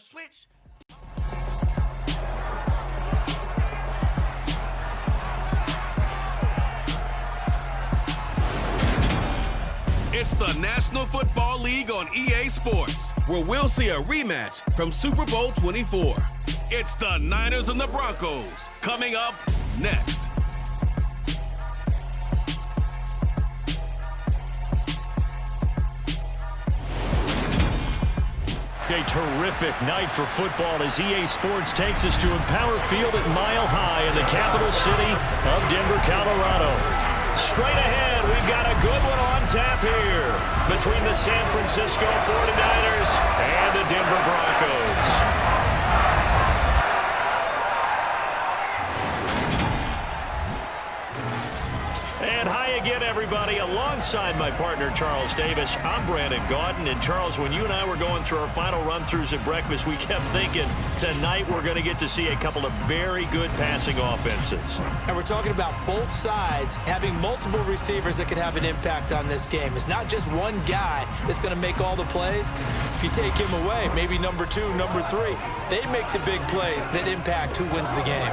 switch. It's the National Football League on EA Sports, where we'll see a rematch from Super Bowl 24. It's the Niners and the Broncos coming up next. A terrific night for football as EA Sports takes us to Empower Field at Mile High in the capital city of Denver, Colorado. Straight ahead, we've got a good one on tap here between the San Francisco 49ers and the Denver Broncos. And hi again, everybody. Alongside my partner, Charles Davis, I'm Brandon Gaudin. And Charles, when you and I were going through our final run-throughs at breakfast, we kept thinking tonight we're going to get to see a couple of very good passing offenses. And we're talking about both sides having multiple receivers that can have an impact on this game. It's not just one guy that's going to make all the plays. If you take him away, maybe number 2, number 3, they make the big plays that impact who wins the game.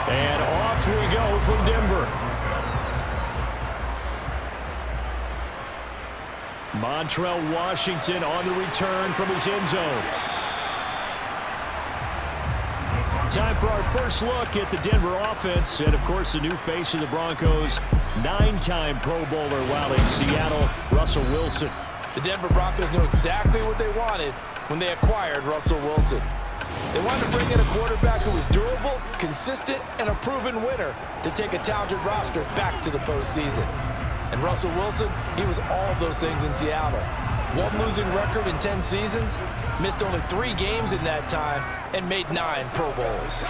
And off we go from Denver. Montrell Washington on the return from his end zone. Time for our first look at the Denver offense. And, of course, the new face of the Broncos, 9-time Pro Bowler while in Seattle, Russell Wilson. The Denver Broncos know exactly what they wanted when they acquired Russell Wilson. They wanted to bring in a quarterback who was durable, consistent, and a proven winner to take a talented roster back to the postseason. And Russell Wilson, he was all of those things in Seattle. One losing record in 10 seasons, missed only 3 games in that time, and made 9 Pro Bowls.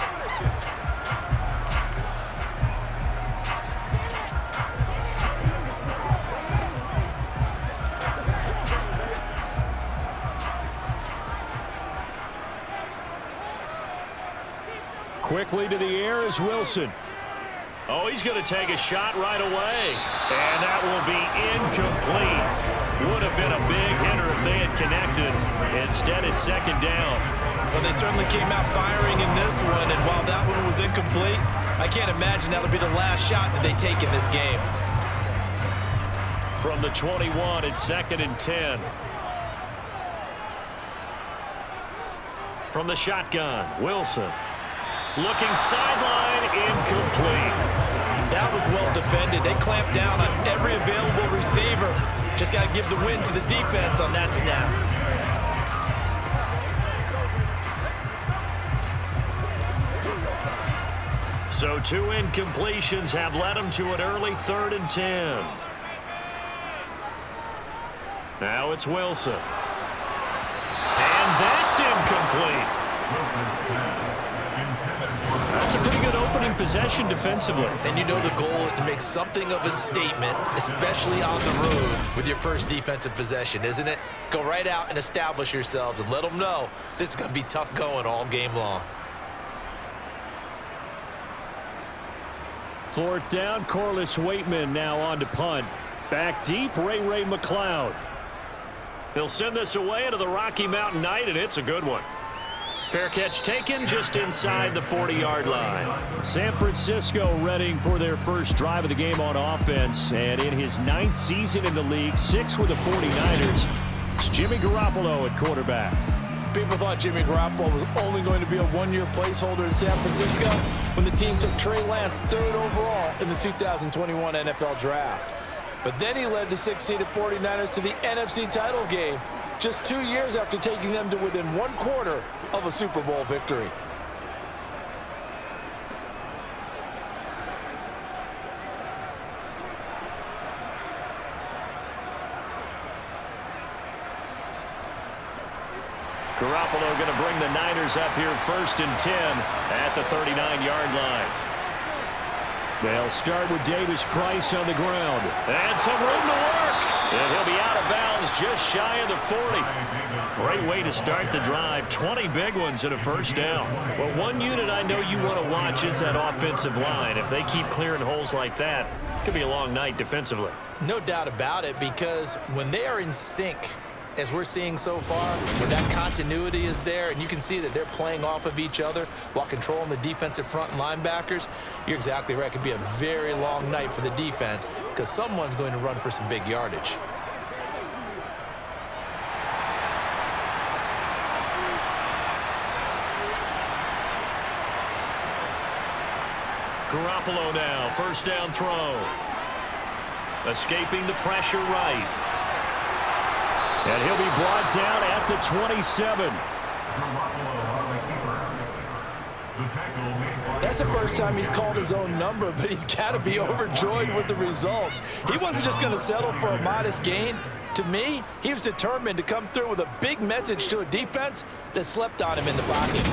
Quickly to the air is Wilson. Oh, he's going to take a shot right away. And that will be incomplete. Would have been a big hitter if they had connected. Instead, it's second down. Well, they certainly came out firing in this one, and while that one was incomplete, I can't imagine that'll be the last shot that they take in this game. From the 21, it's 2nd and 10. From the shotgun, Wilson. Looking sideline, incomplete. That was well defended. They clamped down on every available receiver. Just got to give the win to the defense on that snap. So 2 incompletions have led them to an early 3rd and 10. Now it's Wilson. And that's incomplete. That's a pretty good opening possession defensively. And you know the goal is to make something of a statement, especially on the road with your first defensive possession, isn't it? Go right out and establish yourselves and let them know this is going to be tough going all game long. 4th down, Corliss Waitman now on to punt. Back deep, Ray McLeod. They'll send this away to the Rocky Mountain Knight, and it's a good one. Fair catch taken just inside the 40-yard line. San Francisco readying for their first drive of the game on offense. And in his 9th season in the league, 6 with the 49ers, it's Jimmy Garoppolo at quarterback. People thought Jimmy Garoppolo was only going to be a one-year placeholder in San Francisco when the team took Trey Lance 3rd overall in the 2021 NFL Draft. But then he led the 6-seeded 49ers to the NFC title game, just 2 years after taking them to within 1/4 of a Super Bowl victory. Garoppolo going to bring the Niners up here 1st and 10 at the 39-yard line. They'll start with Davis Price on the ground. And some room to work. And he'll be out of bounds just shy of the 40. Great way to start the drive. 20 big ones and a first down. Well, one unit I know you want to watch is that offensive line. If they keep clearing holes like that, it could be a long night defensively. No doubt about it, because when they are in sync, as we're seeing so far, when that continuity is there and you can see that they're playing off of each other while controlling the defensive front and linebackers, you're exactly right. It could be a very long night for the defense because someone's going to run for some big yardage. Garoppolo now, first down throw. Escaping the pressure right. And he'll be brought down at the 27. That's the first time he's called his own number, but he's got to be overjoyed with the results. He wasn't just going to settle for a modest gain. To me, he was determined to come through with a big message to a defense that slept on him in the pocket.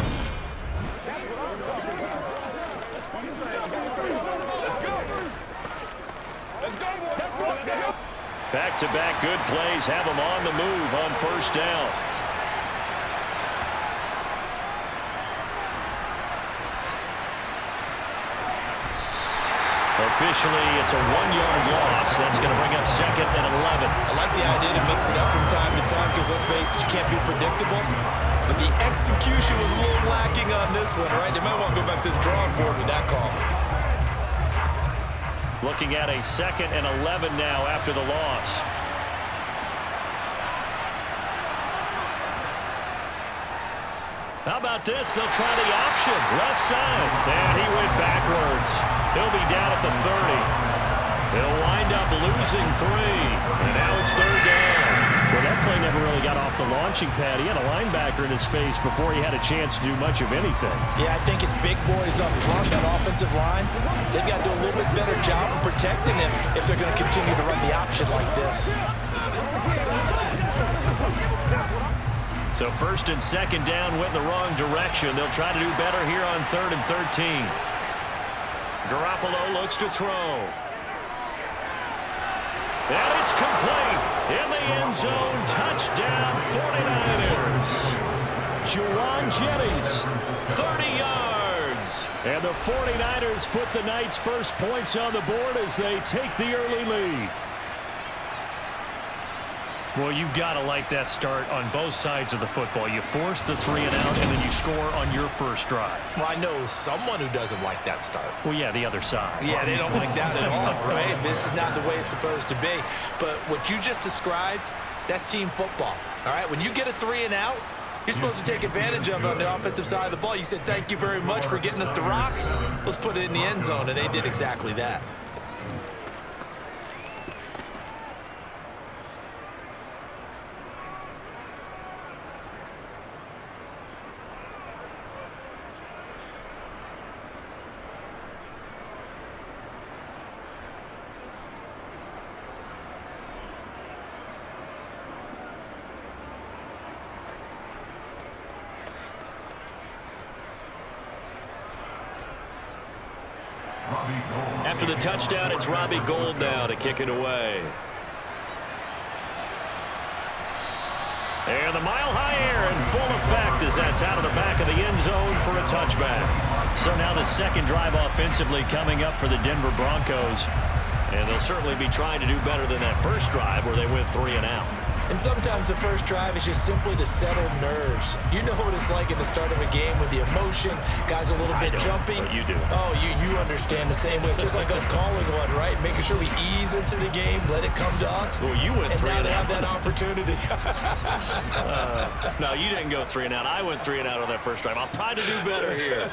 Back-to-back good plays have him on the move on first down. Officially, it's a 1-yard loss. That's going to bring up 2nd and 11. I like the idea to mix it up from time to time because, let's face it, you can't be predictable. But the execution was a little lacking on this one, right? They might want to go back to the drawing board with that call. Looking at a 2nd and 11 now after the loss. How about this? They'll try the option. Left side. And he went backwards. He'll be down at the 30. He'll wind up losing 3. And now it's 3rd down. Well, that play never really got off the launching pad. He had a linebacker in his face before he had a chance to do much of anything. Yeah, I think his big boys up front, that offensive line, they've got to do a little bit better job of protecting him if they're going to continue to run the option like this. So 1st and 2nd down went in the wrong direction. They'll try to do better here on 3rd and 13. Garoppolo looks to throw. And it's complete. In the end zone, touchdown 49ers. Juwan Jennings, 30 yards. And the 49ers put the Knights' first points on the board as they take the early lead. Well, you've got to like that start on both sides of the football. You force the 3 and out, and then you score on your first drive. Well, I know someone who doesn't like that start. Well, yeah, the other side. Yeah, they don't like that at all, right? This is not the way it's supposed to be. But what you just described, that's team football, all right? When you get a 3 and out, you're supposed to take advantage of it on the offensive side of the ball. You said, thank you very much for getting us the rock. Let's put it in the end zone, and they did exactly that. After the touchdown, it's Robbie Gould now to kick it away. And the mile-high air in full effect as that's out of the back of the end zone for a touchback. So now the second drive offensively coming up for the Denver Broncos. And they'll certainly be trying to do better than that first drive where they went 3 and out. And sometimes the first drive is just simply to settle nerves. You know what it's like at the start of a game with the emotion. Guys a little bit jumpy. But you do. Oh, you understand the same way. It's just like us calling one, right? Making sure we ease into the game, let it come to us. Well, you went 3 and out. And now they have that opportunity. No, you didn't go 3 and out. I went 3 and out on that first drive. I'll try to do better here.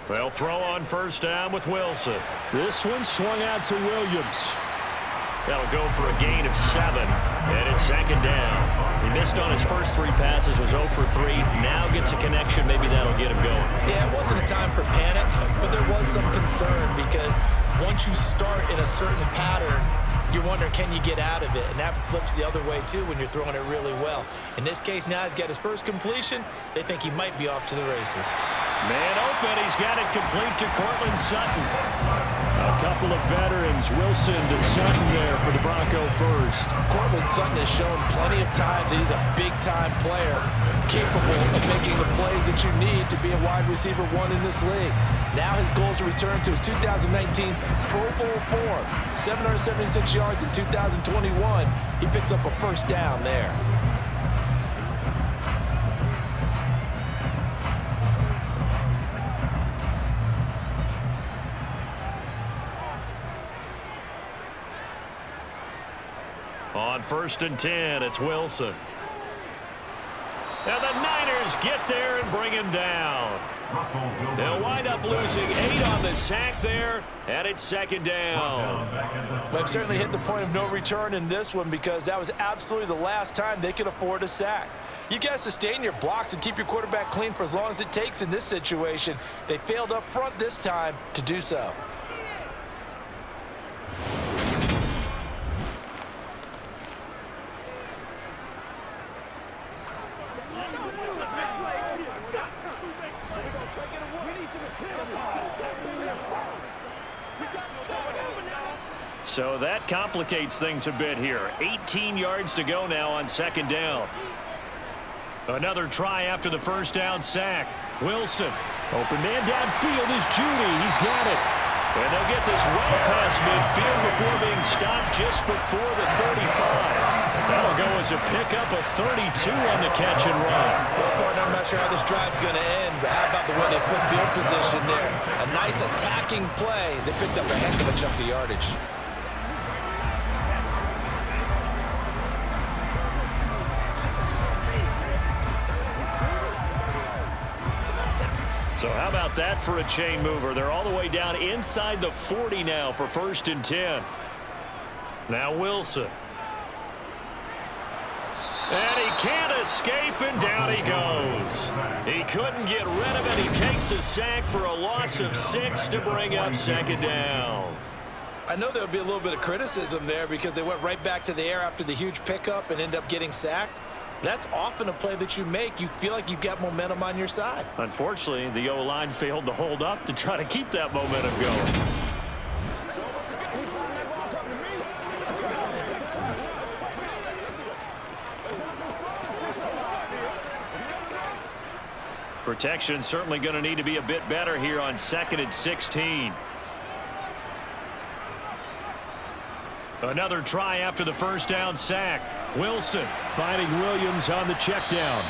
They'll throw on first down with Wilson. This one swung out to Williams. That'll go for a gain of 7, and it's second down. He missed on his first 3 passes, was 0 for 3. Now gets a connection. Maybe that'll get him going. Yeah, it wasn't a time for panic, but there was some concern because once you start in a certain pattern, you're wondering, can you get out of it? And that flips the other way, too, when you're throwing it really well. In this case, now he's got his first completion. They think he might be off to the races. Man open. He's got it complete to Cortland Sutton. A couple of veterans, Wilson to Sutton there for the Bronco first. Cortland Sutton has shown plenty of times that he's a big-time player, capable of making the plays that you need to be a wide receiver 1 in this league. Now his goal is to return to his 2019 Pro Bowl form. 776 yards in 2021. He picks up a first down there. On 1st and 10, it's Wilson. And the Niners get there and bring him down. They'll wind up losing 8 on the sack there, and it's second down. They've certainly hit the point of no return in this one because that was absolutely the last time they could afford a sack. You got to sustain your blocks and keep your quarterback clean for as long as it takes in this situation. They failed up front this time to do so. So that complicates things a bit here. 18 yards to go now on second down. Another try after the first down sack. Wilson. Open man downfield is Judy. He's got it. And they'll get this well past midfield before being stopped just before the 35. That'll go as a pickup of 32 on the catch and run. Well, partner, I'm not sure how this drive's going to end, but how about the way they flip field position there? A nice attacking play. They picked up a heck of a chunk of yardage. So how about that for a chain mover? They're all the way down inside the 40 now for 1st and 10. Now Wilson. And he can't escape, and down he goes. He couldn't get rid of it. He takes a sack for a loss of 6 to bring up second down. I know there would be a little bit of criticism there because they went right back to the air after the huge pickup and ended up getting sacked. That's often a play that you make. You feel like you've got momentum on your side. Unfortunately, the O-line failed to hold up to try to keep that momentum going. Protection certainly going to need to be a bit better here on 2nd and 16. Another try after the first down sack. Wilson finding Williams on the check down.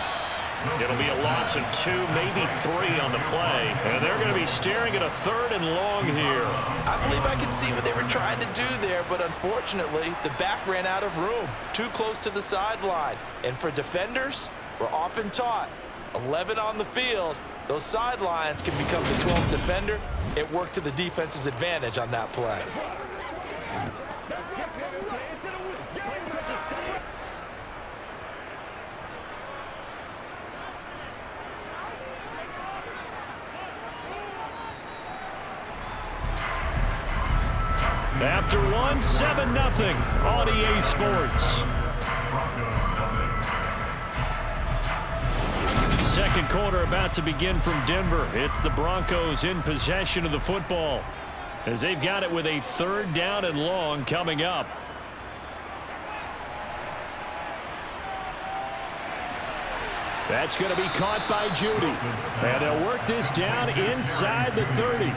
It'll be a loss of 2, maybe 3 on the play. And they're going to be staring at a 3rd and long here. I believe I could see what they were trying to do there, but unfortunately, the back ran out of room. Too close to the sideline. And for defenders, we're often taught, 11 on the field, those sidelines can become the 12th defender. It worked to the defense's advantage on that play. After 1, 7-0 on EA Sports. Second quarter about to begin from Denver. It's the Broncos in possession of the football as they've got it with a 3rd down and long coming up. That's going to be caught by Judy. And they'll work this down inside the 30.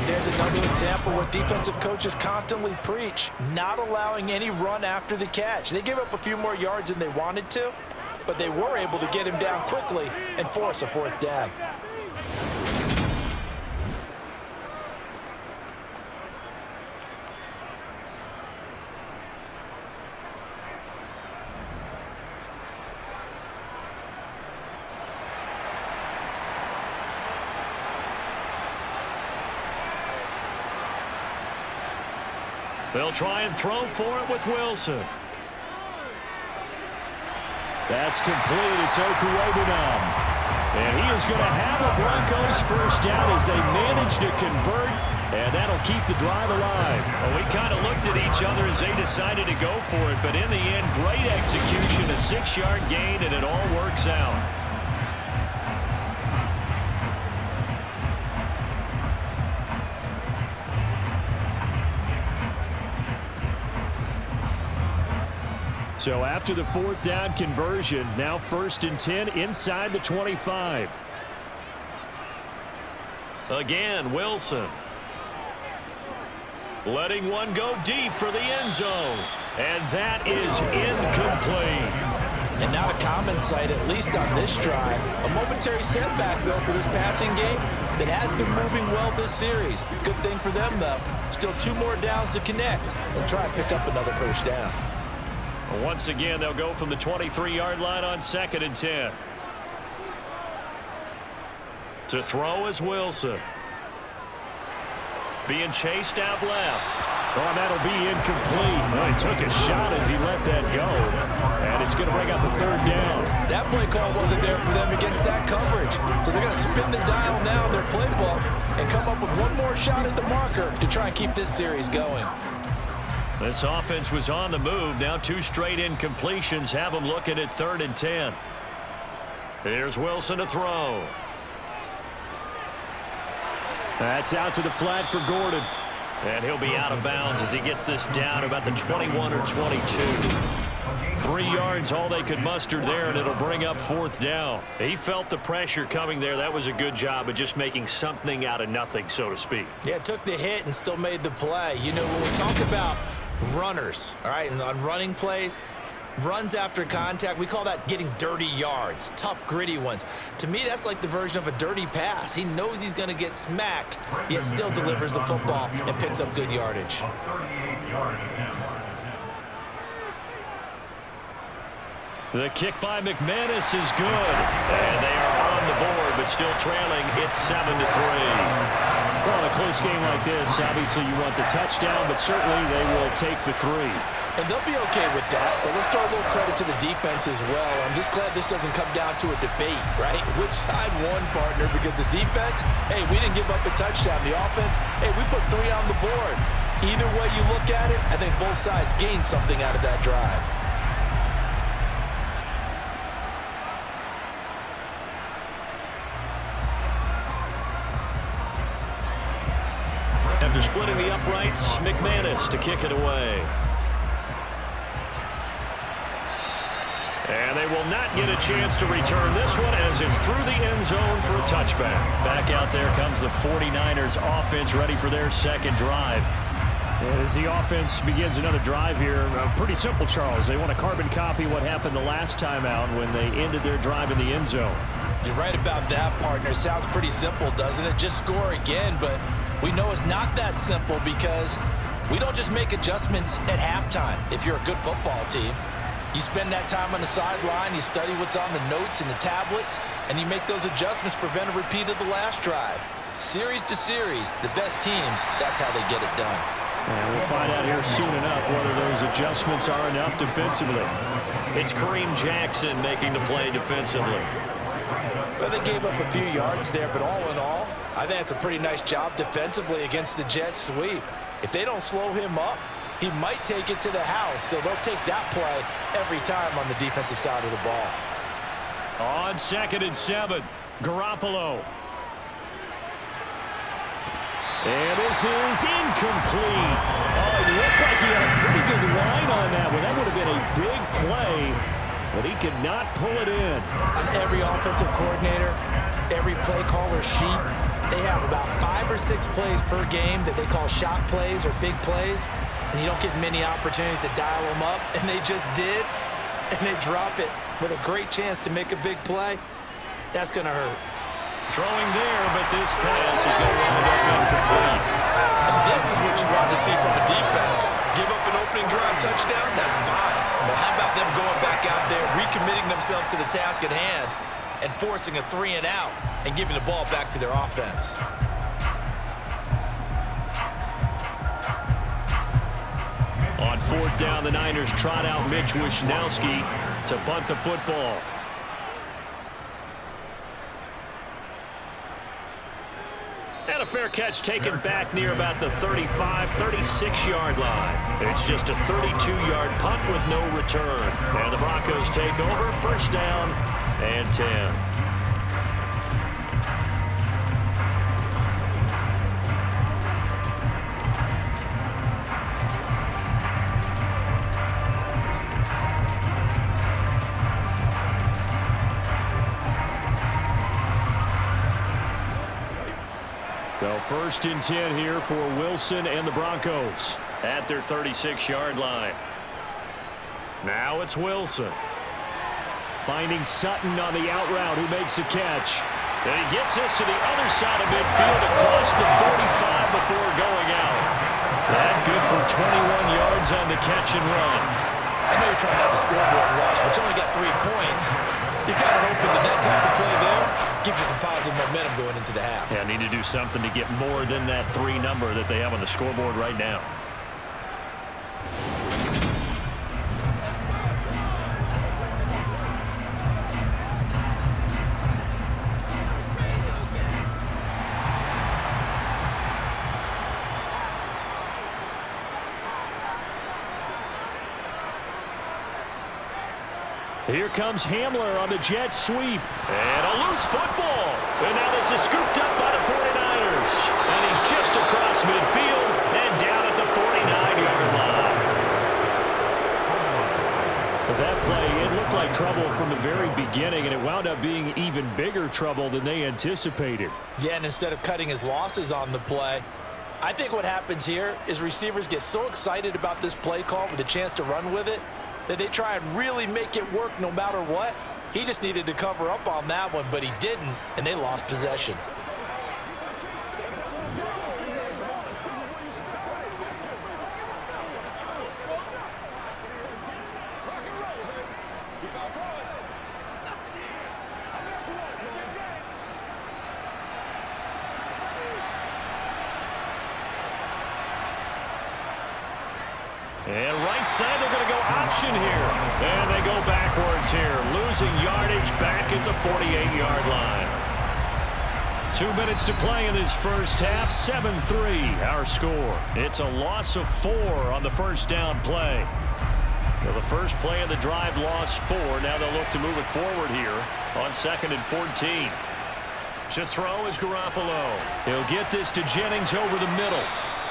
There's another example what defensive coaches constantly preach, not allowing any run after the catch. They gave up a few more yards than they wanted to, but they were able to get him down quickly and force a 4th down. They'll try and throw for it with Wilson. That's complete. It's Okuwebunam. And he is going to have a Broncos first down as they manage to convert, and that'll keep the drive alive. Well, we kind of looked at each other as they decided to go for it, but in the end, great execution, a 6-yard gain, and it all works out. So after the 4th down conversion, now 1st and 10 inside the 25. Again, Wilson. Letting one go deep for the end zone. And that is incomplete. And not a common sight, at least on this drive. A momentary setback, though, for this passing game that has been moving well this series. Good thing for them, though. Still 2 more downs to connect. They'll try and pick up another first down. Once again, they'll go from the 23-yard line on 2nd and 10. To throw is Wilson. Being chased out left. Oh, that'll be incomplete. Well, he took a shot as he let that go. And it's going to bring up a 3rd down. That play call wasn't there for them against that coverage. So they're going to spin the dial now in their playbook and come up with one more shot at the marker to try and keep this series going. This offense was on the move. Now 2 straight incompletions have them looking at 3rd and 10. Here's Wilson to throw. That's out to the flat for Gordon. And he'll be out of bounds as he gets this down about the 21 or 22. 3 yards, all they could muster there, and it'll bring up 4th down. He felt the pressure coming there. That was a good job of just making something out of nothing, so to speak. Yeah, took the hit and still made the play. You know, when we talk about runners, all right, and on running plays, runs after contact, we call that getting dirty yards, tough, gritty ones. To me, that's like the version of a dirty pass. He knows he's going to get smacked, yet still delivers the football and picks up good yardage. The kick by McManus is good. And they are on the board, but still trailing. It's 7-3. Well, in a close game like this, obviously you want the touchdown, but certainly they will take the 3. And they'll be okay with that, but let's throw a little credit to the defense as well. I'm just glad this doesn't come down to a debate, right? Which side won, partner? Because the defense, hey, we didn't give up a touchdown. The offense, hey, we put 3 on the board. Either way you look at it, I think both sides gained something out of that drive. After splitting the uprights, McManus to kick it away. And they will not get a chance to return this one as it's through the end zone for a touchback. Back out there comes the 49ers offense ready for their 2nd drive. As the offense begins another drive here, pretty simple, Charles. They want to carbon copy what happened the last time out when they ended their drive in the end zone. You're right about that, partner. Sounds pretty simple, doesn't it? Just score again, but we know it's not that simple because we don't just make adjustments at halftime if you're a good football team. You spend that time on the sideline, you study what's on the notes and the tablets, and you make those adjustments, prevent a repeat of the last drive. Series to series, the best teams, that's how they get it done. And we'll find out here soon enough whether those adjustments are enough defensively. It's Kareem Jackson making the play defensively. Well, they gave up a few yards there, but all in all, I think it's a pretty nice job defensively against the Jets sweep. If they don't slow him up, he might take it to the house, so they'll take that play every time on the defensive side of the ball. On 2nd and 7, Garoppolo. And this is incomplete. Oh, it looked like he had a pretty good line on that one. That would have been a big play, but he could not pull it in. On every offensive coordinator, every play caller sheet, they have about 5 or 6 plays per game that they call shot plays or big plays. And you don't get many opportunities to dial them up, and they just did, and they drop it with a great chance to make a big play. That's going to hurt. Throwing there, but this pass is going to wind up incomplete. And this is what you want to see from a defense. Give up an opening drive touchdown, that's fine. But how about them going back out there, recommitting themselves to the task at hand, and forcing a 3 and out, and giving the ball back to their offense. fourth down, the Niners trot out Mitch Wishnowski to punt the football. And a fair catch taken back near about the 35, 36-yard line. It's just a 32-yard punt with no return. And the Broncos take over, first down and 10. So first and 10 here for Wilson and the Broncos at their 36-yard line. Now it's Wilson. Finding Sutton on the out route, who makes the catch. And he gets this to the other side of midfield across the 45 before going out. That good for 21 yards on the catch and run. I know you're trying to have a scoreboard watch, but you only got 3 points. You're kind of hoping that type of play there gives you some positive momentum going into the half. Yeah, need to do something to get more than that 3 number that they have on the scoreboard right now. Here comes Hamler on the jet sweep. And a loose football. And now this is scooped up by the 49ers. And he's just across midfield and down at the 49-yard line. But that play, it looked like trouble from the very beginning, and it wound up being even bigger trouble than they anticipated. Yeah, and instead of cutting his losses on the play, I think what happens here is receivers get so excited about this play call with a chance to run with it that they try and really make it work no matter what. He just needed to cover up on that one, but he didn't, and they lost possession. And right side, they're going to go option here. And they go backwards here, losing yardage back at the 48-yard line. 2 minutes to play in this first half, 7-3 our score. It's a loss of 4 on the first down play. Well, the first play of the drive lost 4. Now they'll look to move it forward here on 2nd and 14. To throw is Garoppolo. He'll get this to Jennings over the middle.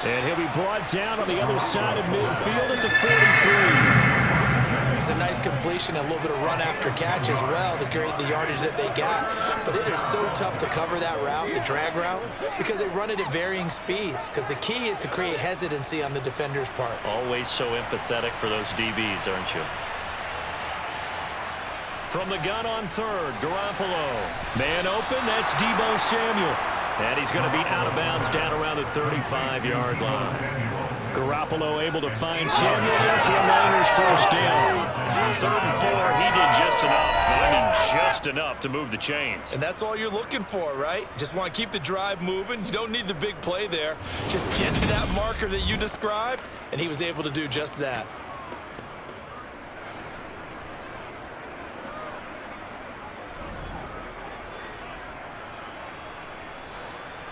And he'll be brought down on the other side of midfield at the 43. It's a nice completion and a little bit of run after catch as well to create the yardage that they got. But it is so tough to cover that route, the drag route, because they run it at varying speeds. Because the key is to create hesitancy on the defender's part. Always so empathetic for those DBs, aren't you? From the gun on third, Garoppolo. Man open, that's Deebo Samuel. And he's going to be out of bounds down around the 35-yard line. Garoppolo able to find Samuel there for a Niners first down. 3rd and 4, he did just enough. I mean, just enough to move the chains. And that's all you're looking for, right? Just want to keep the drive moving. You don't need the big play there. Just get to that marker that you described, and he was able to do just that.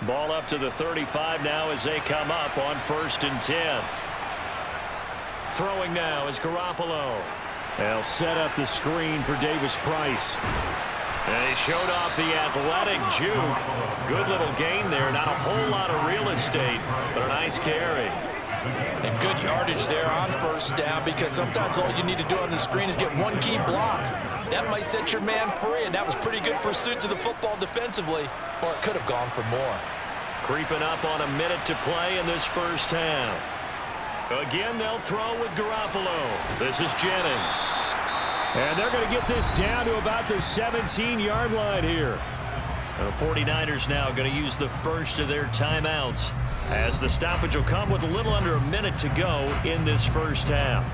Ball up to the 35 now as they come up on 1st and 10. Throwing now is Garoppolo. They'll set up the screen for Davis Price. And he showed off the athletic juke. Good little gain there. Not a whole lot of real estate, but a nice carry. And good yardage there on 1st down, because sometimes all you need to do on the screen is get one key block. That might set your man free, and that was pretty good pursuit to the football defensively, or it could have gone for more. Creeping up on a minute to play in this first half. Again, they'll throw with Garoppolo. This is Jennings. And they're going to get this down to about the 17-yard line here. The 49ers now going to use the first of their timeouts, as the stoppage will come with a little under a minute to go in this first half.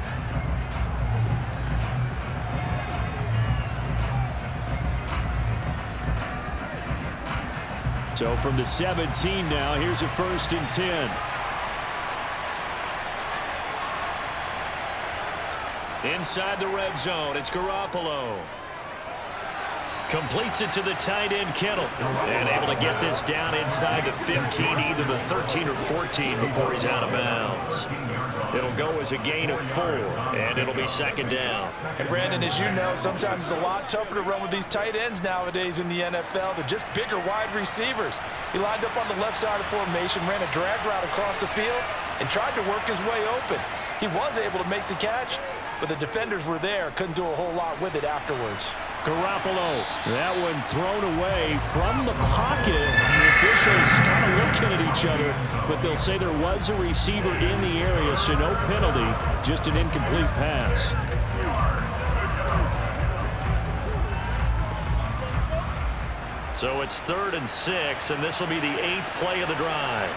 So from the 17 now, here's a 1st and 10. Inside the red zone, it's Garoppolo. Completes it to the tight end, Kittle. And able to get this down inside the 15, either the 13 or 14 before he's out of bounds. It'll go as a gain of 4, and it'll be second down. And Brandon, as you know, sometimes it's a lot tougher to run with these tight ends nowadays in the NFL. They're just bigger wide receivers. He lined up on the left side of formation, ran a drag route across the field, and tried to work his way open. He was able to make the catch, but the defenders were there, couldn't do a whole lot with it afterwards. Garoppolo, that one thrown away from the pocket. The officials kind of looking at each other, but they'll say there was a receiver in the area, so no penalty, just an incomplete pass. So it's 3rd and 6, and this will be the 8th play of the drive.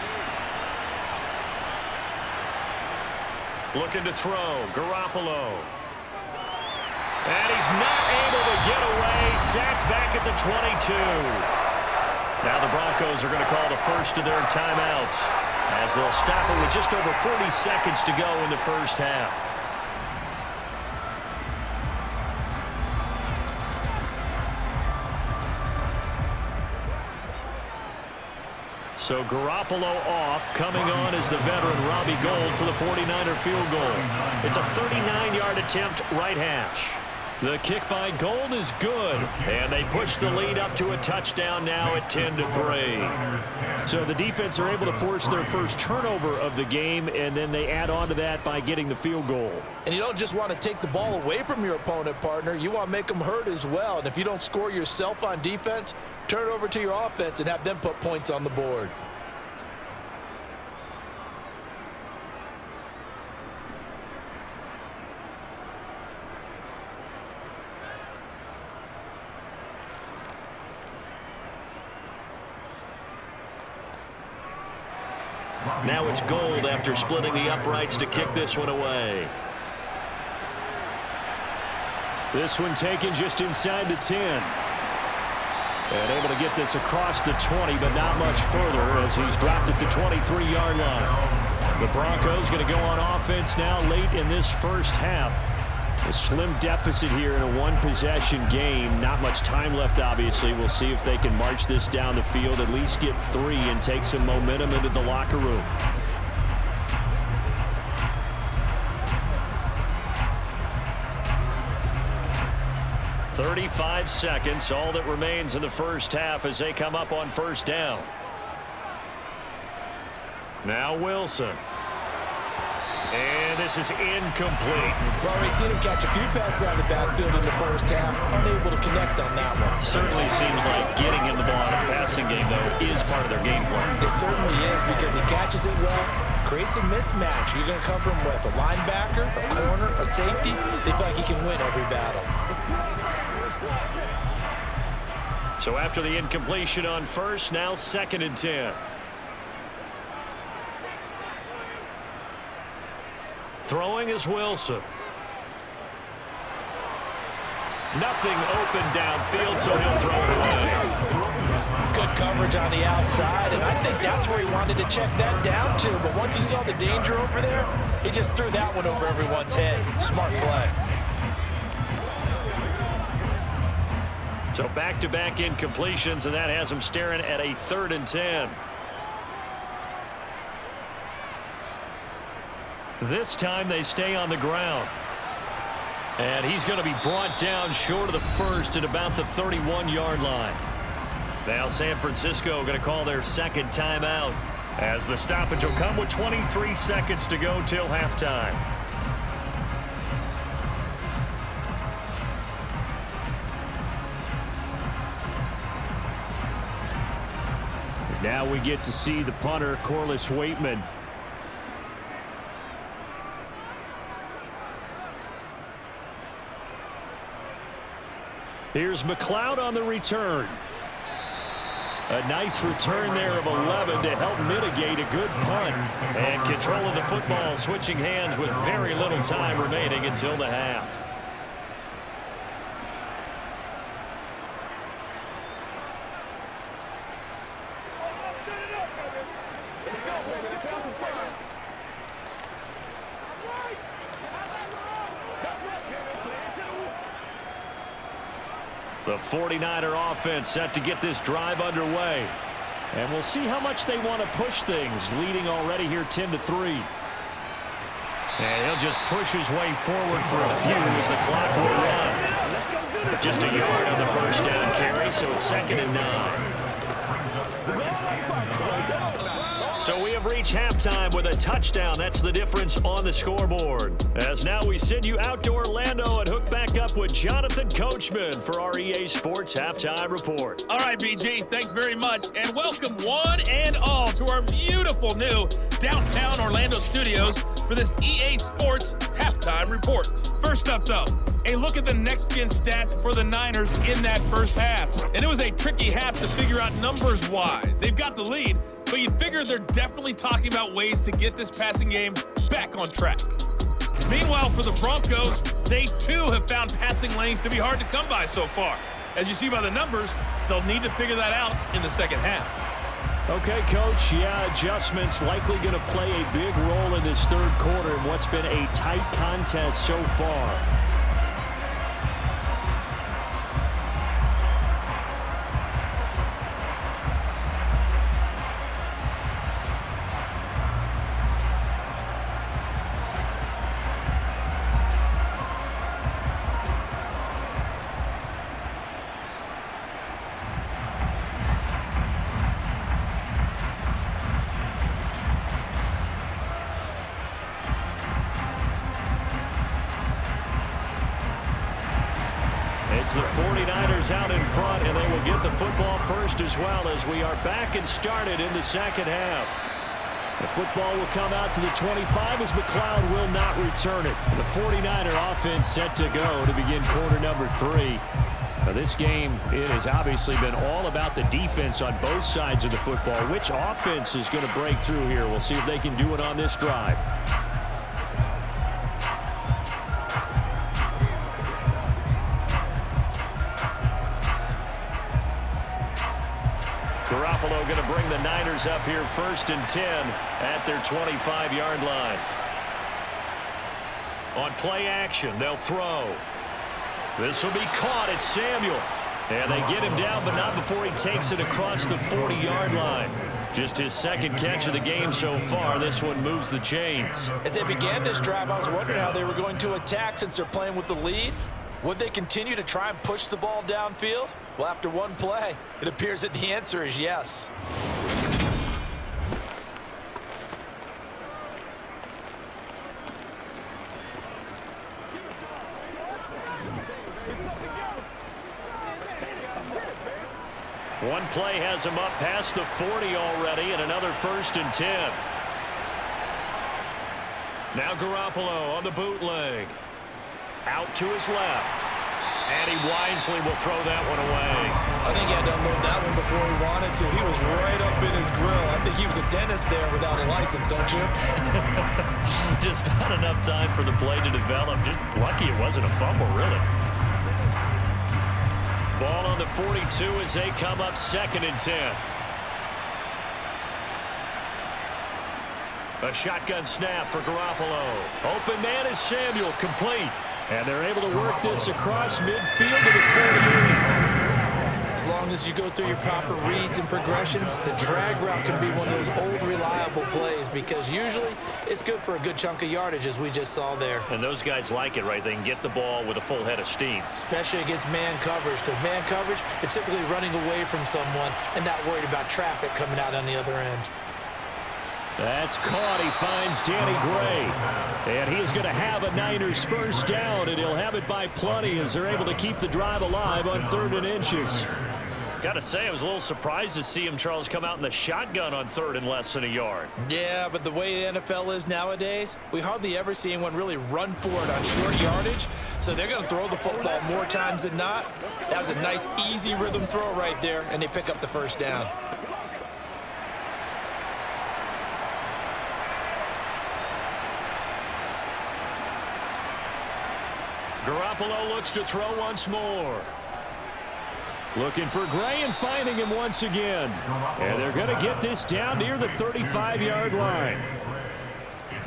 Looking to throw, Garoppolo. And he's not able to get away. Sacked back at the 22. Now the Broncos are going to call the first of their timeouts as they'll stop it with just over 40 seconds to go in the first half. So Garoppolo off. Coming on is the veteran Robbie Gould for the 49er field goal. It's a 39-yard attempt, right hash. The kick by Gould is good, and they push the lead up to a touchdown now at 10-3. So the defense are able to force their first turnover of the game, and then they add on to that by getting the field goal. And you don't just want to take the ball away from your opponent, partner. You want to make them hurt as well. And if you don't score yourself on defense, turn it over to your offense and have them put points on the board. Now it's Gould after splitting the uprights to kick this one away. This one taken just inside the 10. And able to get this across the 20, but not much further as he's dropped it to 23-yard line. The Broncos going to go on offense now late in this first half. A slim deficit here in a one-possession game. Not much time left, obviously. We'll see if they can march this down the field, at least get 3 and take some momentum into the locker room. "35 seconds, all that remains in the first half as they come up on first down. Now Wilson. And this is incomplete. Well, we've seen him catch a few passes out of the backfield in the first half, unable to connect on that one. Certainly seems like getting him the ball in a passing game, though, is part of their game plan. It certainly is because he catches it well, creates a mismatch. You're going to come from with a linebacker, a corner, a safety. They feel like he can win every battle. So after the incompletion on first, now 2nd and 10. Throwing is Wilson. Nothing open downfield, so he'll throw it away. Good coverage on the outside, and I think that's where he wanted to check that down to. But once he saw the danger over there, he just threw that one over everyone's head. Smart play. So back-to-back incompletions, and that has him staring at a 3rd and 10. This time they stay on the ground. And he's going to be brought down short of the first at about the 31-yard line. Now San Francisco going to call their 2nd timeout as the stoppage will come with 23 seconds to go till halftime. Now we get to see the punter, Corliss Waitman. Here's McLeod on the return. A nice return there of 11 to help mitigate a good punt. And control of the football, switching hands with very little time remaining until the half. The 49er offense set to get this drive underway. And we'll see how much they want to push things, leading already here 10-3. And he'll just push his way forward for a few as the clock will run. Just a yard on the first down carry, so it's 2nd and 9. So we have reached halftime with a touchdown. That's the difference on the scoreboard. As now we send you out to Orlando and hook back up with Jonathan Coachman for our EA Sports Halftime Report. All right, BG, thanks very much. And welcome one and all to our beautiful new downtown Orlando studios for this EA Sports Halftime Report. First up, though, a look at the next-gen stats for the Niners in that first half. And it was a tricky half to figure out numbers-wise. They've got the lead, but you'd figure they're definitely talking about ways to get this passing game back on track. Meanwhile, for the Broncos, they too have found passing lanes to be hard to come by so far. As you see by the numbers, they'll need to figure that out in the second half. Okay, Coach, yeah, adjustments likely going to play a big role in this third quarter in what's been a tight contest so far. It's the 49ers out in front, and they will get the football first as well as we are back and started in the second half. The football will come out to the 25 as McLeod will not return it. The 49er offense set to go to begin quarter number 3. Now this game, it has obviously been all about the defense on both sides of the football. Which offense is going to break through here? We'll see if they can do it on this drive. Garoppolo going to bring the Niners up here 1st and 10 at their 25-yard line. On play action, they'll throw. This will be caught at Samuel. And they get him down, but not before he takes it across the 40-yard line. Just his second catch of the game so far. This one moves the chains. As they began this drive, I was wondering how they were going to attack since they're playing with the lead. Would they continue to try and push the ball downfield? Well, after one play, it appears that the answer is yes. One play has him up past the 40 already, and another 1st and 10. Now Garoppolo on the bootleg. Out to his left. And he wisely will throw that one away. I think he had to unload that one before he wanted to. He was right up in his grill. I think he was a dentist there without a license, don't you? Just not enough time for the play to develop. Just lucky it wasn't a fumble, really. Ball on the 42 as they come up 2nd and 10. A shotgun snap for Garoppolo. Open man is Samuel, complete. And they're able to work this across midfield to the 48. As long as you go through your proper reads and progressions, the drag route can be one of those old reliable plays because usually it's good for a good chunk of yardage as we just saw there. And those guys like it, right? They can get the ball with a full head of steam. Especially against man coverage, because man coverage, you're typically running away from someone and not worried about traffic coming out on the other end. That's caught. He finds Danny Gray. And he is going to have a Niners first down, and he'll have it by plenty as they're able to keep the drive alive on 3rd and inches. Got to say, I was a little surprised to see him, Charles, come out in the shotgun on 3rd and less than a yard. Yeah, but the way the NFL is nowadays, we hardly ever see anyone really run for it on short yardage. So they're going to throw the football more times than not. That was a nice, easy rhythm throw right there, and they pick up the first down. Garoppolo looks to throw once more. Looking for Gray and finding him once again. And they're going to get this down near the 35-yard line.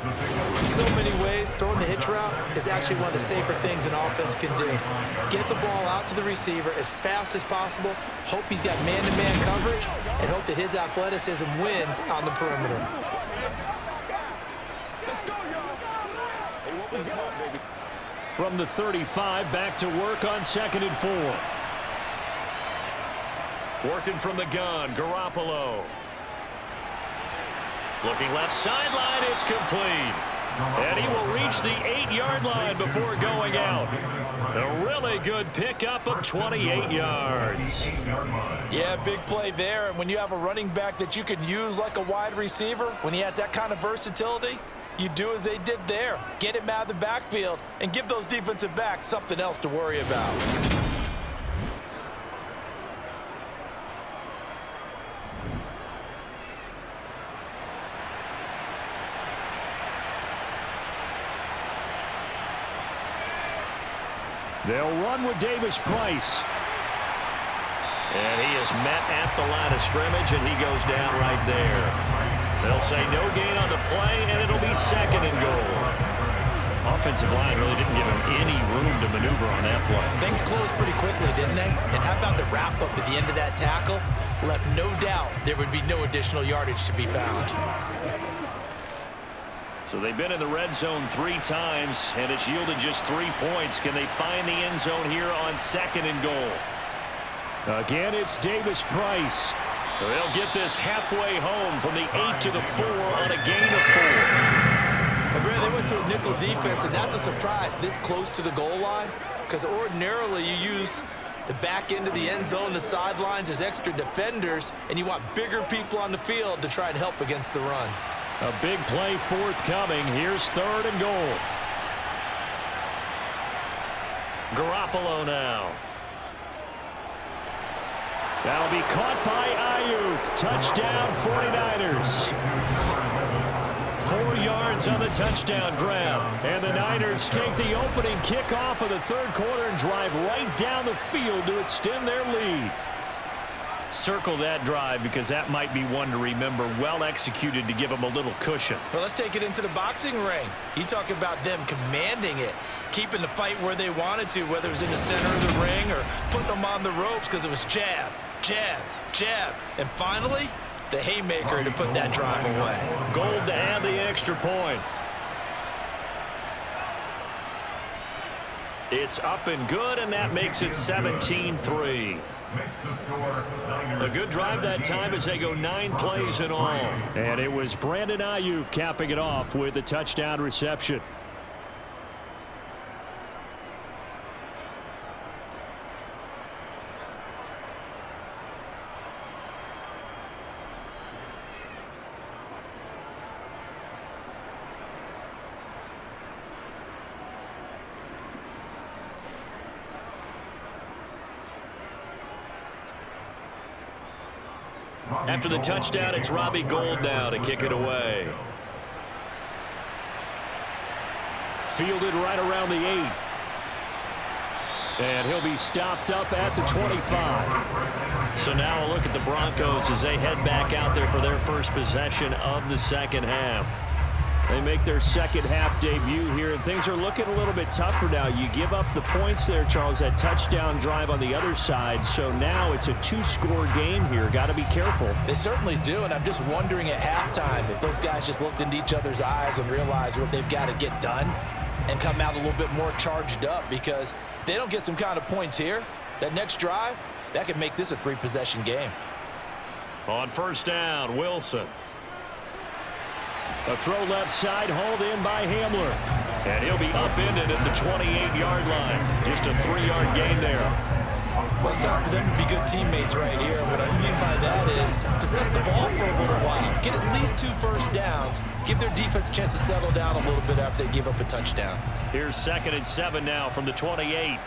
In so many ways, throwing the hitch route is actually one of the safer things an offense can do. Get the ball out to the receiver as fast as possible, hope he's got man-to-man coverage, and hope that his athleticism wins on the perimeter. From the 35, back to work on 2nd and 4. Working from the gun, Garoppolo. Looking left sideline, it's complete. And he will reach the 8-yard line before going out. A really good pickup of 28 yards. Yeah, big play there. And when you have a running back that you can use like a wide receiver, when he has that kind of versatility, you do as they did there. Get him out of the backfield and give those defensive backs something else to worry about. They'll run with Davis Price. And he is met at the line of scrimmage, and he goes down right there. They'll say no gain on the play, and it'll be 2nd and goal. Offensive line really didn't give him any room to maneuver on that play. Things closed pretty quickly, didn't they? And how about the wrap-up at the end of that tackle? Left no doubt there would be no additional yardage to be found. So they've been in the red zone 3 times, and it's yielded just 3 points. Can they find the end zone here on 2nd and goal? Again, it's Davis Price. They'll get this halfway home from the 8 to the 4 on a gain of 4. And Brad, they went to a nickel defense, and that's a surprise this close to the goal line, because ordinarily you use the back end of the end zone, the sidelines as extra defenders, and you want bigger people on the field to try and help against the run. A big play forthcoming. Here's 3rd and goal. Garoppolo now. That'll be caught by Ayuk. Touchdown 49ers. 4 yards on the touchdown grab. And the Niners take the opening kickoff of the 3rd quarter and drive right down the field to extend their lead. Circle that drive because that might be one to remember. Well executed to give them a little cushion. Well, let's take it into the boxing ring. You talk about them commanding it, keeping the fight where they wanted to, whether it was in the center of the ring or putting them on the ropes because it was jab, jab, jab. And finally, the haymaker to put that drive away. Gold to add the extra point. It's up and good, and that makes it 17-3. A good drive that time as they go 9 plays in all. And it was Brandon Ayuk capping it off with a touchdown reception. After the touchdown, it's Robbie Gould now to kick it away. Fielded right around the 8. And he'll be stopped up at the 25. So now a look at the Broncos as they head back out there for their first possession of the 2nd half. They make their 2nd half debut here, and things are looking a little bit tougher now. You give up the points there, Charles, that touchdown drive on the other side. So now it's a 2-score game here. Got to be careful. They certainly do, and I'm just wondering at halftime if those guys just looked into each other's eyes and realized what they've got to get done and come out a little bit more charged up, because if they don't get some kind of points here, that next drive, that could make this a 3-possession game. On 1st down, Wilson. A throw left side, hauled in by Hamler. And he'll be upended at the 28-yard line. Just a 3-yard gain there. Well, it's time for them to be good teammates right here. What I mean by that is possess the ball for a little while. Get at least 2 first downs. Give their defense a chance to settle down a little bit after they give up a touchdown. Here's 2nd and 7 now from the 28.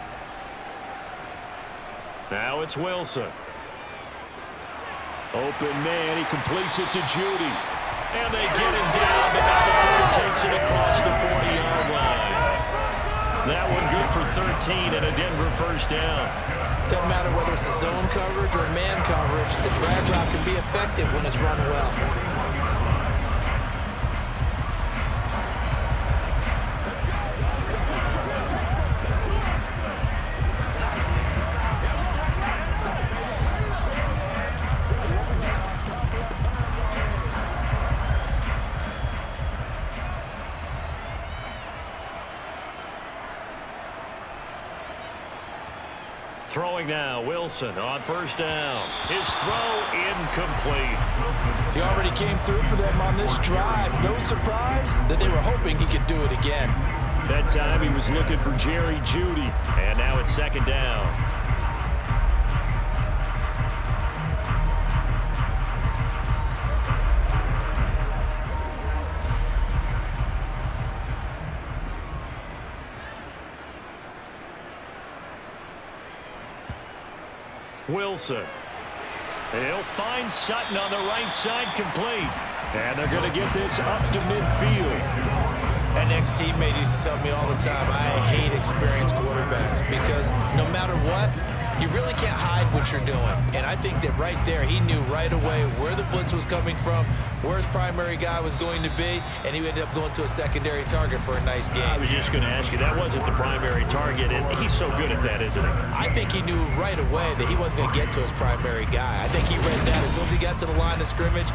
Now it's Wilson. Open man, he completes it to Judy. And they get him down, but now the Ford takes it across the 40-yard line. That one good for 13 and a Denver first down. Doesn't matter whether it's a zone coverage or a man coverage, the drag route can be effective when it's run well. Throwing now, Wilson on first down. His throw incomplete. He already came through for them on this drive. No surprise that they were hoping he could do it again. That time he was looking for Jerry Jeudy. And now it's second down. Wilson. He'll find Sutton on the right side, complete. And they're going to get this up to midfield. That next teammate used to tell me all the time, I hate experienced quarterbacks because no matter what, you really can't hide what you're doing. And I think that right there, he knew right away where the blitz was coming from, where his primary guy was going to be, and he ended up going to a secondary target for a nice game. I was just going to ask you, that wasn't the primary target, and he's so good at that, isn't he? I think he knew right away that he wasn't going to get to his primary guy. I think he read that as soon as he got to the line of scrimmage,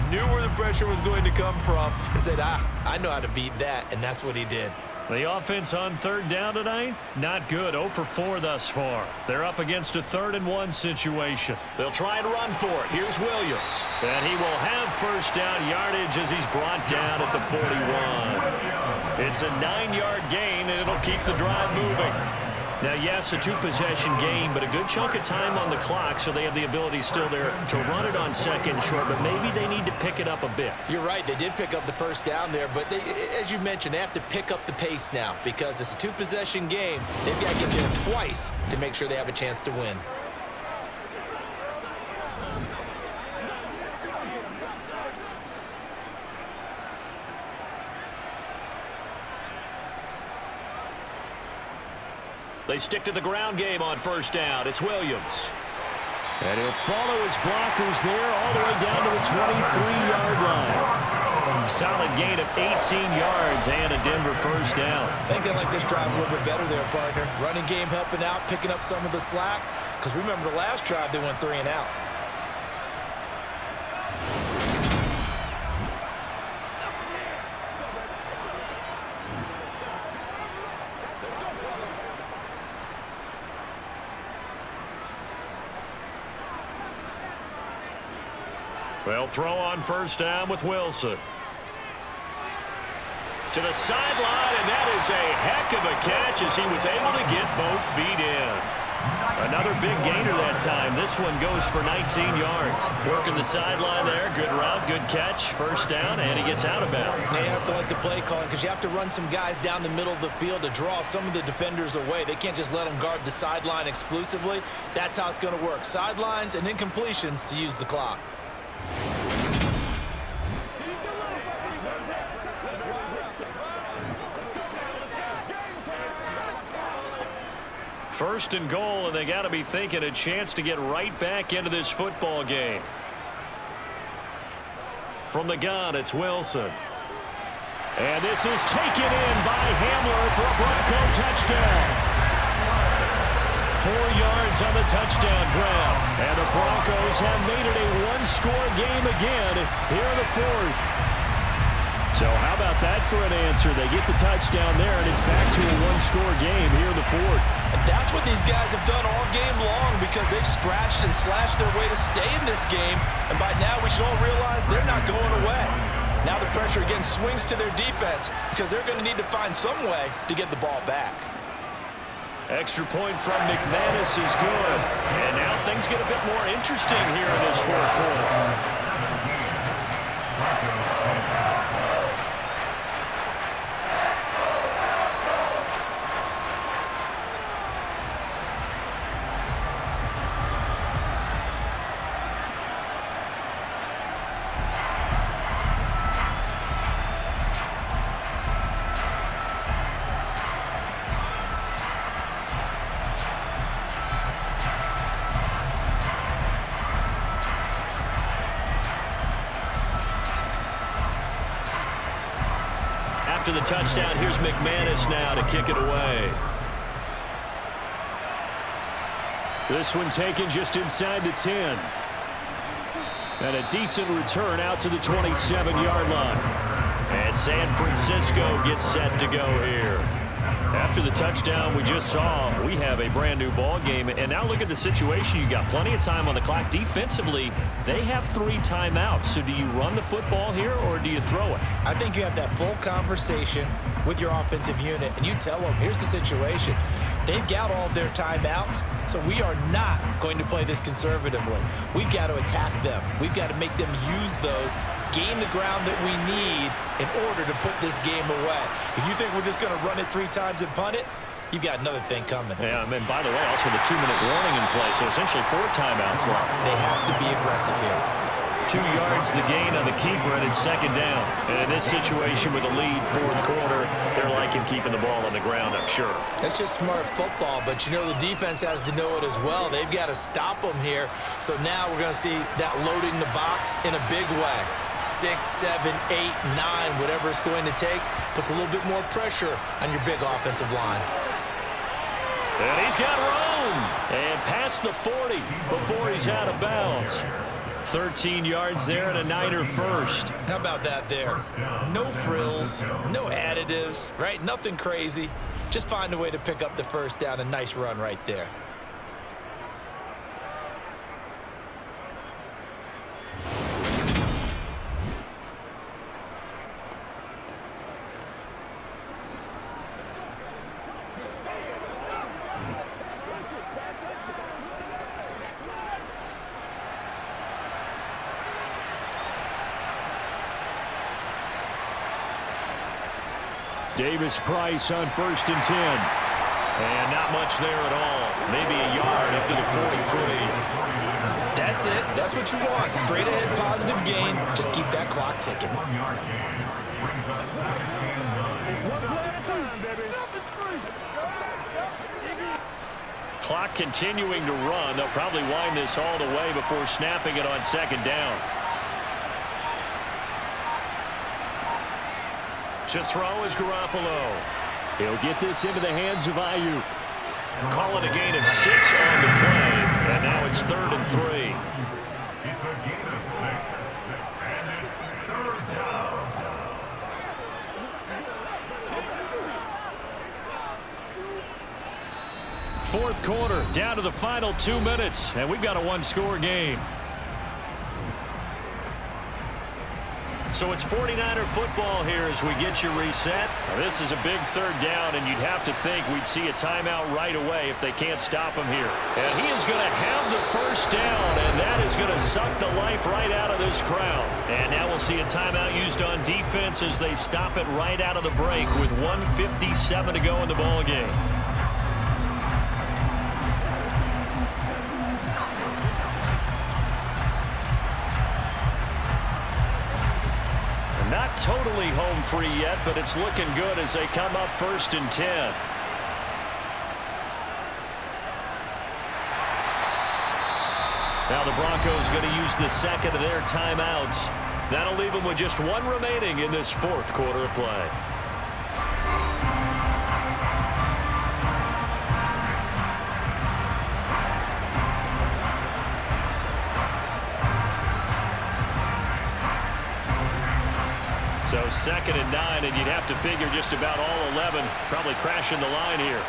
knew where the pressure was going to come from, and said, I know how to beat that, and that's what he did. The offense on third down tonight, not good. 0 for 4 thus far. They're up against a 3rd-and-1 situation. They'll try and run for it. Here's Williams. And he will have first down yardage as he's brought down at the 41. It's a 9-yard gain, and it'll keep the drive moving. Now, yes, a 2-possession game, but a good chunk of time on the clock, so they have the ability still there to run it on second short, but maybe they need to pick it up a bit. You're right. They did pick up the first down there, but they, as you mentioned, they have to pick up the pace now because it's a 2-possession game. They've got to get there twice to make sure they have a chance to win. They stick to the ground game on first down. It's Williams. And he'll follow his blockers there all the way down to the 23-yard line. Solid gain of 18 yards and a Denver first down. I think they like this drive a little bit better there, partner. Running game helping out, picking up some of the slack. Because remember the last drive, they went 3 and out. They'll throw on first down with Wilson. To the sideline, and that is a heck of a catch as he was able to get both feet in. Another big gainer that time. This one goes for 19 yards. Working the sideline there. Good route, good catch. First down, and he gets out of bounds. They have to like the play calling because you have to run some guys down the middle of the field to draw some of the defenders away. They can't just let them guard the sideline exclusively. That's how it's going to work. Sidelines and incompletions to use the clock. First and goal, and they got to be thinking a chance to get right back into this football game. From the gun, it's Wilson. And this is taken in by Hamler for a Bronco touchdown. 4 yards on the touchdown grab. And the Broncos have made it a one-score game again here in the 4th. So how about that for an answer? They get the touchdown there, and it's back to a one-score game here in the 4th. And that's what these guys have done all game long because they've scratched and slashed their way to stay in this game. And by now, we should all realize they're not going away. Now the pressure again swings to their defense because they're going to need to find some way to get the ball back. Extra point from McManus is good. And now things get a bit more interesting here in this 4th quarter. After the touchdown, here's McManus now to kick it away. This one taken just inside the 10. And a decent return out to the 27-yard line. And San Francisco gets set to go here. After after the touchdown we just saw, we have a brand new ball game. And now look at the situation. You got plenty of time on the clock. Defensively, they have 3 timeouts. So do you run the football here or do you throw it? I think you have that full conversation with your offensive unit, and you tell them, here's the situation. They've got all their timeouts, so we are not going to play this conservatively. We've got to attack them. We've got to make them use those, gain the ground that we need in order to put this game away. If you think we're just going to run it 3 times and punt it, you've got another thing coming. Yeah, and by the way, also the 2-minute warning in play, so essentially 4 timeouts left. They have to be aggressive here. 2 yards the gain on the keeper, and it's 2nd down. And in this situation with a lead 4th quarter, they're liking keeping the ball on the ground, I'm sure. That's just smart football, but you know the defense has to know it as well. They've got to stop them here. So now we're going to see that loading the box in a big way. 6, 7, 8, 9, whatever it's going to take, puts a little bit more pressure on your big offensive line. And he's got room. And past the 40 before he's out of bounds. 13 yards there and a Niner first. How about that there? No frills, no additives, right? Nothing crazy. Just find a way to pick up the first down. A nice run right there. Davis-Price on 1st and 10. And not much there at all. Maybe a yard up to the 43. That's it. That's what you want. Straight ahead positive gain. Just keep that clock ticking. Clock continuing to run. They'll probably wind this all the way before snapping it on 2nd down. To throw is Garoppolo. He'll get this into the hands of Ayuk. Call it a gain of 6 on the play, and now it's 3rd and 3. It's a gain of 6, and it's 3rd down. Fourth quarter, down to the final 2 minutes, and we've got a 1-score game. So it's 49er football here as we get you reset. Now, this is a big 3rd down, and you'd have to think we'd see a timeout right away if they can't stop him here. And he is going to have the first down, and that is going to suck the life right out of this crowd. And now we'll see a timeout used on defense as they stop it right out of the break with 1:57 to go in the ball game. Not totally home free yet, but it's looking good as they come up 1st and 10. Now the Broncos going to use the 2nd of their timeouts. That'll leave them with just 1 remaining in this 4th quarter of play. So 2nd and 9, and you'd have to figure just about all 11 probably crashing the line here.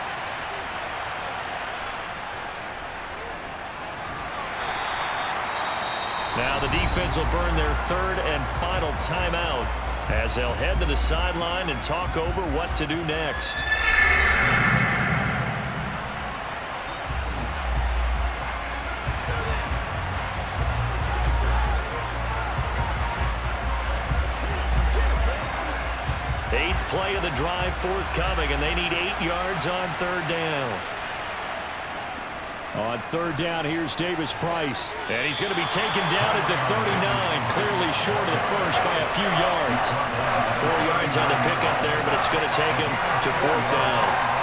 Now the defense will burn their 3rd and final timeout as they'll head to the sideline and talk over what to do next. Play of the drive forthcoming, and they need 8 yards on 3rd down. On 3rd down, here's Davis-Price. And he's going to be taken down at the 39, clearly short of the first by a few yards. 4 yards on the pickup there, but it's going to take him to 4th down.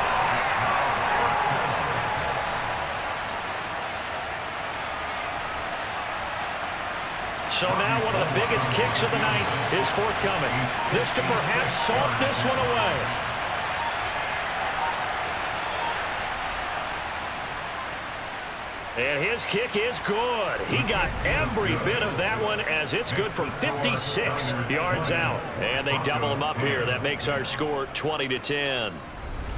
So now one of the biggest kicks of the night is forthcoming. This to perhaps salt this one away. And his kick is good. He got every bit of that one as it's good from 56 yards out. And they double him up here. That makes our score 20-10.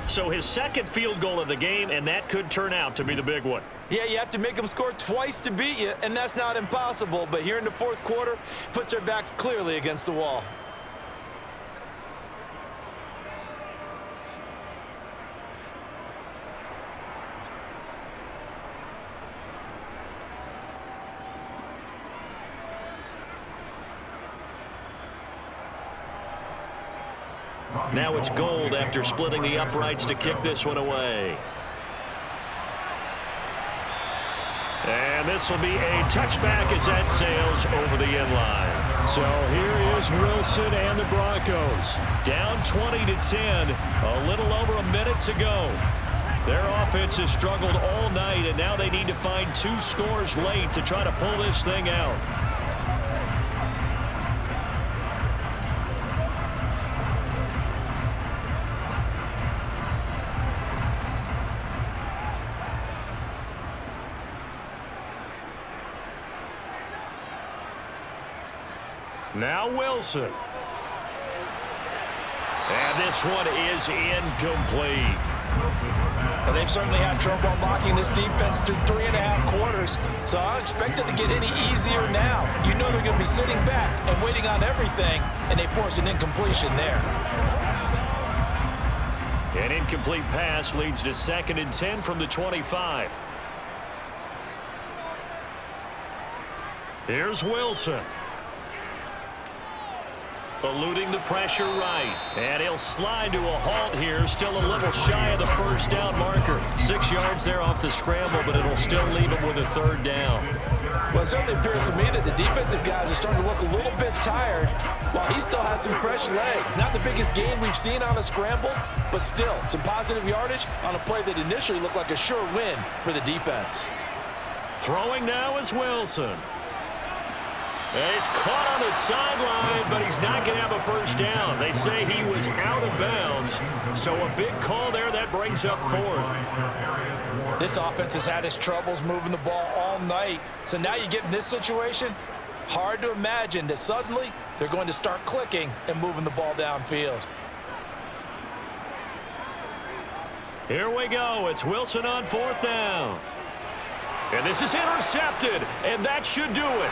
So his second field goal of the game, and that could turn out to be the big one. Yeah, you have to make them score twice to beat you, and that's not impossible. But here in the fourth quarter, puts their backs clearly against the wall. Now it's Gold after splitting the uprights to kick this one away. And this will be a touchback as that sails over the end line. So here is Wilson and the Broncos. Down 20-10, a little over a minute to go. Their offense has struggled all night, and now they need to find 2 scores late to try to pull this thing out. Now Wilson. And this one is incomplete. Well, they've certainly had trouble unlocking this defense through 3.5 quarters, so I don't expect it to get any easier now. You know they're going to be sitting back and waiting on everything, and they force an incompletion there. An incomplete pass leads to 2nd and 10 from the 25. Here's Wilson. Eluding the pressure right. And he'll slide to a halt here. Still a little shy of the first down marker. 6 yards there off the scramble, but it'll still leave him with a 3rd down. Well, it certainly appears to me that the defensive guys are starting to look a little bit tired while he still has some fresh legs. Not the biggest gain we've seen on a scramble, but still some positive yardage on a play that initially looked like a sure win for the defense. Throwing now is Wilson. And he's caught on the sideline, but he's not going to have a first down. They say he was out of bounds, so a big call there that brings up 4th. This offense has had its troubles moving the ball all night, so now you get in this situation, hard to imagine that suddenly they're going to start clicking and moving the ball downfield. Here we go. It's Wilson on 4th down. And this is intercepted, and that should do it.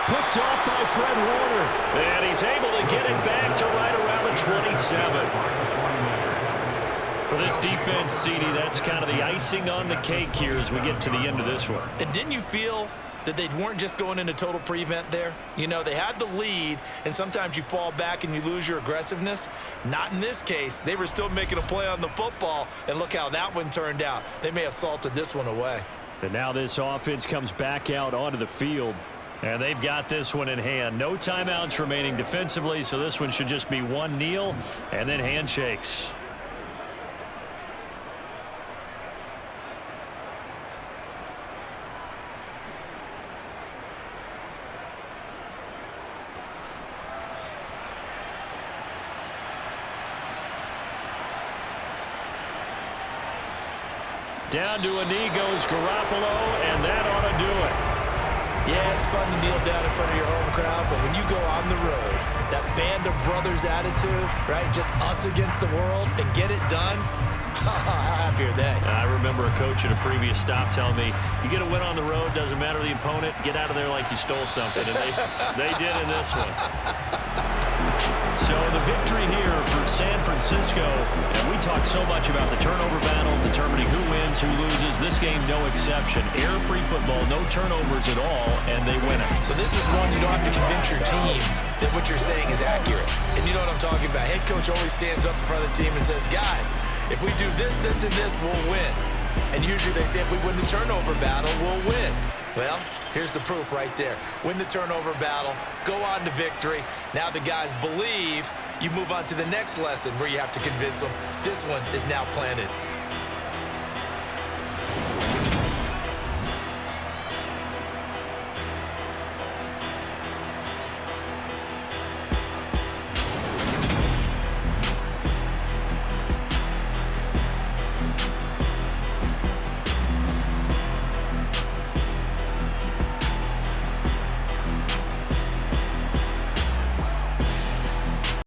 Picked off by Fred Warner. And he's able to get it back to right around the 27. For this defense, CD, that's kind of the icing on the cake here as we get to the end of this one. And didn't you feel that they weren't just going into total prevent there? You know, they had the lead, and sometimes you fall back and you lose your aggressiveness. Not in this case. They were still making a play on the football, and look how that one turned out. They may have salted this one away. And now this offense comes back out onto the field. And they've got this one in hand. No timeouts remaining defensively, so this one should just be one kneel and then handshakes. Down to a knee goes Garoppolo, and that ought to do it. Yeah, it's fun to kneel down in front of your home crowd, but when you go on the road, that band of brothers attitude, right, just us against the world, and get it done, how happy are they? I remember a coach at a previous stop telling me, you get a win on the road, doesn't matter the opponent, get out of there like you stole something, and they did in this one. So the victory here for San Francisco, and we talk so much about the turnover battle, determining who wins, who loses. This game, no exception. Error-free football, no turnovers at all, and they win it. So this is one you don't have to convince your team that what you're saying is accurate. And you know what I'm talking about. Head coach always stands up in front of the team and says, guys, if we do this, this, and this, we'll win. And usually they say if we win the turnover battle, we'll win. Well, here's the proof right there. Win the turnover battle, go on to victory. Now the guys believe. You move on to the next lesson where you have to convince them this one is now planted.